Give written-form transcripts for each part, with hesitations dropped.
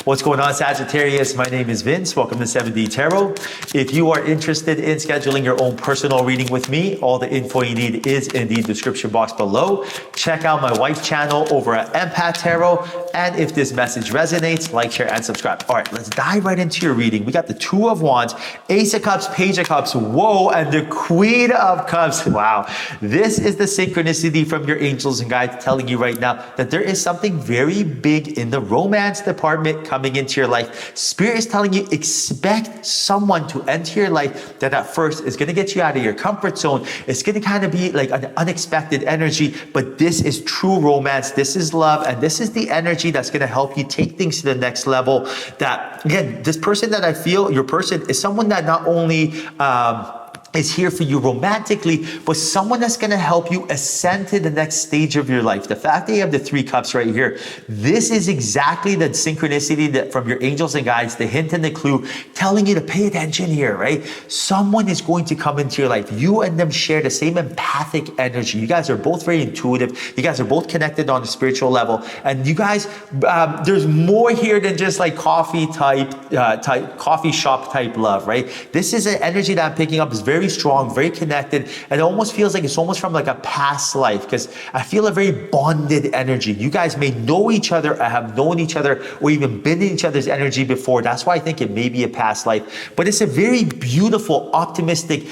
What's going on, Sagittarius? My name is Vince. Welcome to 7D Tarot. If you are interested in scheduling your own personal reading with me, all the info you need is in the description box below. Check out my wife's channel over at Empath Tarot. And if this message resonates, like, share, and subscribe. All right, let's dive right into your reading. We got the Two of Wands, Ace of Cups, Page of Cups, whoa, and the Queen of Cups. Wow. This is the synchronicity from your angels and guides telling you right now that there is something very big in the romance department coming into your life. Spirit is telling you, expect someone to enter your life that at first is going to get you out of your comfort zone. It's going to kind of be like an unexpected energy, but this is true romance. This is love, and this is the energy that's going to help you take things to the next level. That, again, this person that I feel, your person, is someone that not only is here for you romantically, but someone that's going to help you ascend to the next stage of your life. The fact that you have the Three Cups right here, this is exactly the synchronicity that from your angels and guides, the hint and the clue telling you to pay attention here, right? Someone is going to come into your life. You and them share the same empathic energy. You guys are both very intuitive. You guys are both connected on a spiritual level. And you guys, there's more here than just like coffee shop type love, right? This is an energy that I'm picking up is very strong, very connected, and it almost feels like it's almost from like a past life, because I feel a very bonded energy. You guys may know each other, or have known each other, or even been in each other's energy before. That's why I think it may be a past life, but it's a very beautiful, optimistic,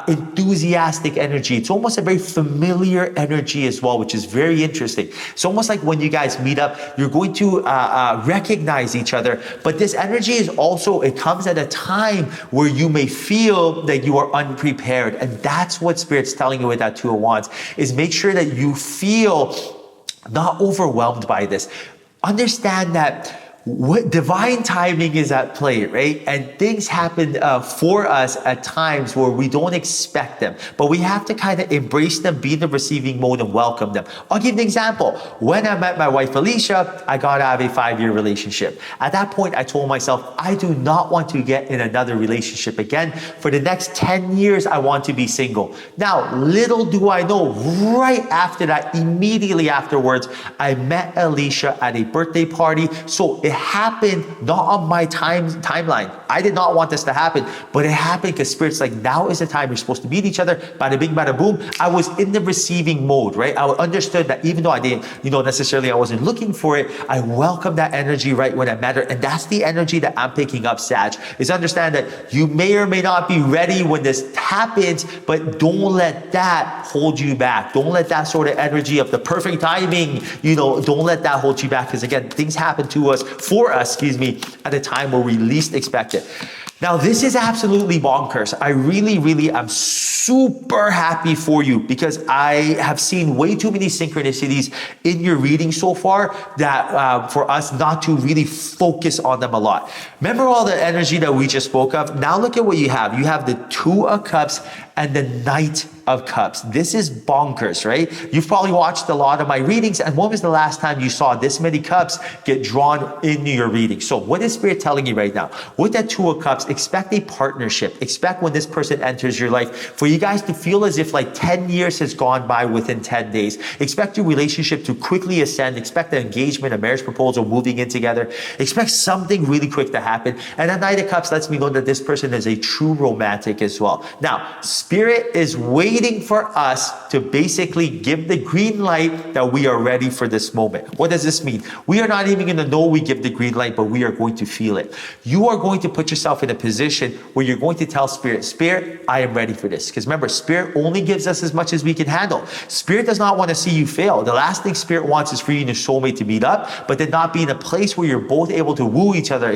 enthusiastic energy. It's almost a very familiar energy as well, which is very interesting. It's almost like when you guys meet up, you're going to recognize each other, but this energy is also, it comes at a time where you may feel that you are unprepared. And that's what Spirit's telling you with that Two of Wands, is make sure that you feel not overwhelmed by this. Understand that what divine timing is at play, right? And things happen for us at times where we don't expect them, but we have to kind of embrace them, be in the receiving mode, and welcome them. I'll give you an example. When I met my wife, Alicia, I got out of a 5-year relationship. At that point, I told myself, I do not want to get in another relationship again. For the next 10 years, I want to be single. Now, little do I know, right after that, immediately afterwards, I met Alicia at a birthday party. So it happened not on my timeline. I did not want this to happen, but it happened because Spirit's like, now is the time you're supposed to meet each other. Bada bing, bada boom. I was in the receiving mode, right? I understood that even though I didn't, necessarily I wasn't looking for it, I welcomed that energy right when I met her. And that's the energy that I'm picking up, Sag, is understand that you may or may not be ready when this happens, but don't let that hold you back. Don't let that sort of energy of the perfect timing, don't let that hold you back. Because again, things happen to us, for us, at a time where we least expect it. Now, this is absolutely bonkers. I really am super happy for you, because I have seen way too many synchronicities in your reading so far that for us not to really focus on them a lot. Remember all the energy that we just spoke of? Now look at what you have. You have the Two of Cups and the Knight of Cups. This is bonkers, right? You've probably watched a lot of my readings, and when was the last time you saw this many cups get drawn into your reading? So what is Spirit telling you right now? With that Two of Cups, expect a partnership. Expect when this person enters your life for you guys to feel as if like 10 years has gone by within 10 days. Expect your relationship to quickly ascend. Expect an engagement, a marriage proposal, moving in together. Expect something really quick to happen. And the Knight of Cups lets me know that this person is a true romantic as well. Now, Spirit is waiting for us to basically give the green light that we are ready for this moment. What does this mean? We are not even going to know we give the green light, but we are going to feel it. You are going to put yourself in a position where you're going to tell Spirit, I am ready for this. Because remember, Spirit only gives us as much as we can handle. Spirit does not want to see you fail. The last thing Spirit wants is for you and your soulmate to meet up, but then not be in a place where you're both able to woo each other,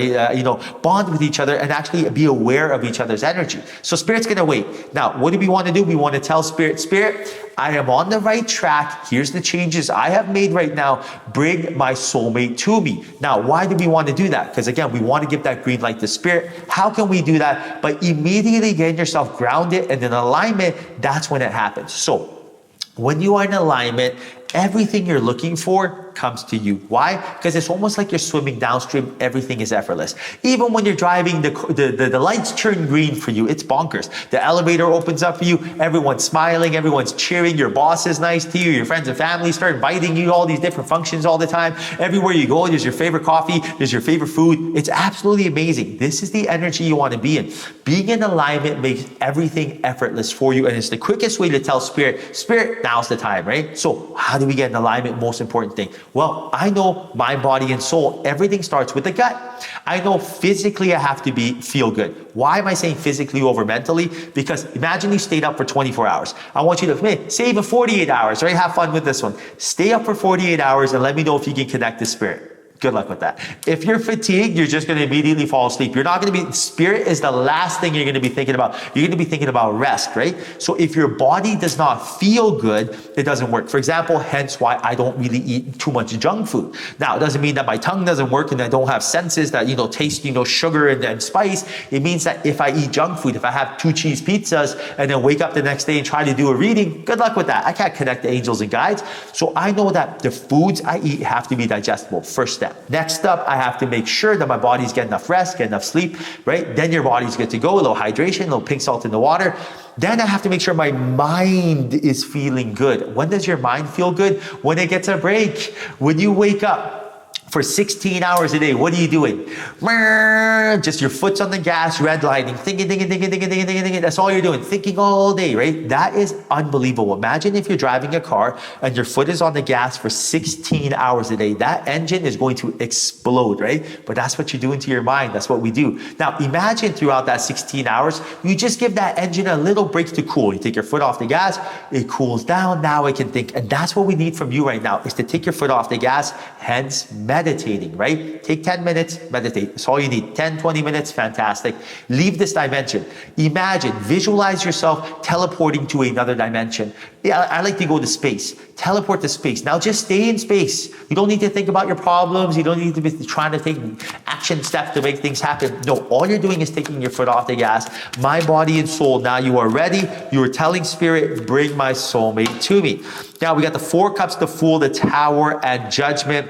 bond with each other, and actually be aware of each other's energy. So Spirit's going to wait. Now, what do we want to do? We want to tell Spirit, I am on the right track. Here's the changes I have made right now. Bring my soulmate to me. Now, why do we want to do that? Because again, we want to give that green light to Spirit. How can we do that? By immediately getting yourself grounded and in alignment. That's when it happens. So when you are in alignment, everything you're looking for comes to you. Why? Because it's almost like you're swimming downstream. Everything is effortless. Even when you're driving, the lights turn green for you. It's bonkers. The elevator opens up for you. Everyone's smiling. Everyone's cheering. Your boss is nice to you. Your friends and family start inviting you to all these different functions all the time. Everywhere you go, there's your favorite coffee. There's your favorite food. It's absolutely amazing. This is the energy you want to be in. Being in alignment makes everything effortless for you. And it's the quickest way to tell Spirit, now's the time, right? So how do we get in alignment? Most important thing. Well, I know mind, body, and soul. Everything starts with the gut. I know physically I have to feel good. Why am I saying physically over mentally? Because imagine you stayed up for 24 hours. I want you to say even 48 hours, right? Have fun with this one. Stay up for 48 hours and let me know if you can connect to Spirit. Good luck with that. If you're fatigued, you're just going to immediately fall asleep. You're not going to be, Spirit is the last thing you're going to be thinking about. You're going to be thinking about rest, right? So if your body does not feel good, it doesn't work. For example, hence why I don't really eat too much junk food. Now, it doesn't mean that my tongue doesn't work and I don't have senses that, taste, sugar and spice. It means that if I eat junk food, if I have 2 cheese pizzas and then wake up the next day and try to do a reading, good luck with that. I can't connect to angels and guides. So I know that the foods I eat have to be digestible. First step. Next up, I have to make sure that my body's getting enough rest, get enough sleep, right? Then your body's good to go, a little hydration, a little pink salt in the water. Then I have to make sure my mind is feeling good. When does your mind feel good? When it gets a break. When you wake up for 16 hours a day, what are you doing? Just your foot's on the gas, redlining, thinking. That's all you're doing, thinking all day, right? That is unbelievable. Imagine if you're driving a car and your foot is on the gas for 16 hours a day. That engine is going to explode, right? But that's what you're doing to your mind. That's what we do. Now, imagine throughout that 16 hours, you just give that engine a little break to cool. You take your foot off the gas, it cools down. Now I can think. And that's what we need from you right now, is to take your foot off the gas, hence meditating, right? Take 10 minutes, meditate. That's all you need. 10, 20 minutes, fantastic. Leave this dimension. Imagine, visualize yourself teleporting to another dimension. Yeah, I like to go to space. Teleport to space. Now just stay in space. You don't need to think about your problems. You don't need to be trying to take action steps to make things happen. No, all you're doing is taking your foot off the gas. Mind, body, and soul. Now you are ready. You are telling Spirit, bring my soulmate to me. Now we got the 4 cups, the Fool, the Tower, and Judgment.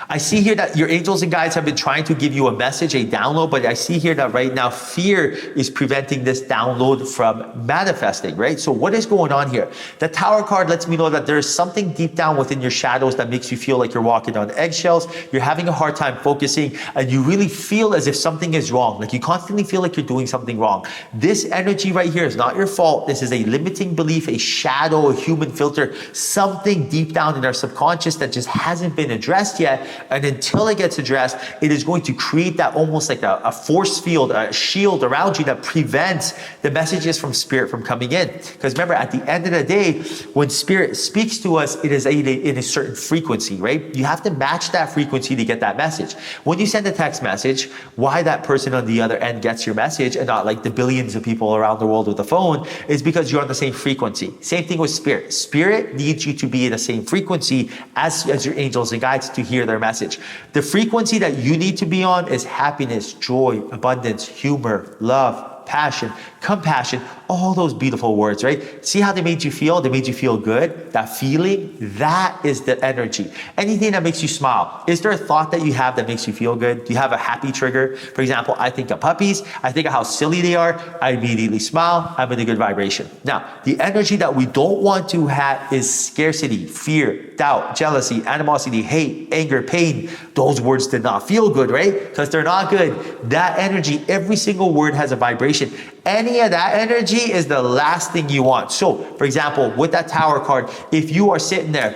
I see here that your angels and guides have been trying to give you a message, a download, but I see here that right now fear is preventing this download from manifesting, right? So what is going on here? The Tower card lets me know that there is something deep down within your shadows that makes you feel like you're walking on eggshells. You're having a hard time focusing and you really feel as if something is wrong. Like you constantly feel like you're doing something wrong. This energy right here is not your fault. This is a limiting belief, a shadow, a human filter, something deep down in our subconscious that just hasn't been addressed yet. And until it gets addressed, it is going to create that almost like a force field, a shield around you that prevents the messages from Spirit from coming in. Because remember, at the end of the day, when Spirit speaks to us, it is in a certain frequency, right? You have to match that frequency to get that message. When you send a text message, why that person on the other end gets your message and not like the billions of people around the world with the phone is because you're on the same frequency. Same thing with Spirit. Spirit needs you to be in the same frequency as your angels and guides to hear their message. The frequency that you need to be on is happiness, joy, abundance, humor, love, passion, compassion, all those beautiful words, right? See how they made you feel? They made you feel good. That feeling, that is the energy. Anything that makes you smile. Is there a thought that you have that makes you feel good? Do you have a happy trigger? For example, I think of puppies. I think of how silly they are. I immediately smile. I'm in a good vibration. Now, the energy that we don't want to have is scarcity, fear, doubt, jealousy, animosity, hate, anger, pain. Those words did not feel good, right? Because they're not good. That energy, every single word has a vibration. Any of that energy is the last thing you want. So, for example, with that Tower card, if you are sitting there,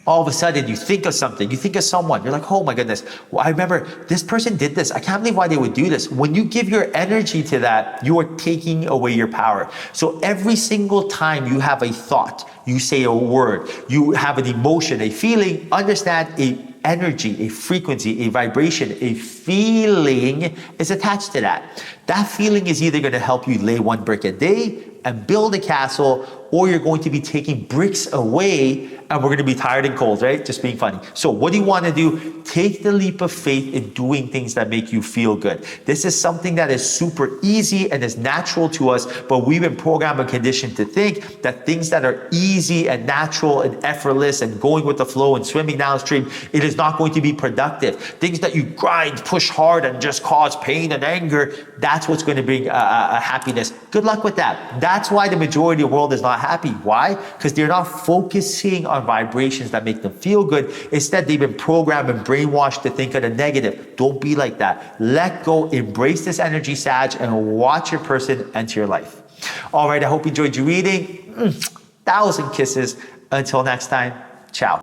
all of a sudden you think of something, you think of someone, you're like, oh my goodness, well, I remember this person did this. I can't believe why they would do this. When you give your energy to that, you are taking away your power. So every single time you have a thought, you say a word, you have an emotion, a feeling, understand a energy, a frequency, a vibration, a feeling is attached to that. That feeling is either going to help you lay 1 brick a day, and build a castle, or you're going to be taking bricks away and we're going to be tired and cold, right? Just being funny. So what do you want to do? Take the leap of faith in doing things that make you feel good. This is something that is super easy and is natural to us, but we've been programmed and conditioned to think that things that are easy and natural and effortless and going with the flow and swimming downstream, it is not going to be productive. Things that you grind, push hard, and just cause pain and anger, that's what's going to bring happiness. Good luck with that. That's why the majority of the world is not happy. Why? Because they're not focusing on vibrations that make them feel good. Instead, they've been programmed and brainwashed to think of the negative. Don't be like that. Let go, embrace this energy, Sag, and watch your person enter your life. All right, I hope you enjoyed your reading. 1,000 kisses. Until next time, ciao.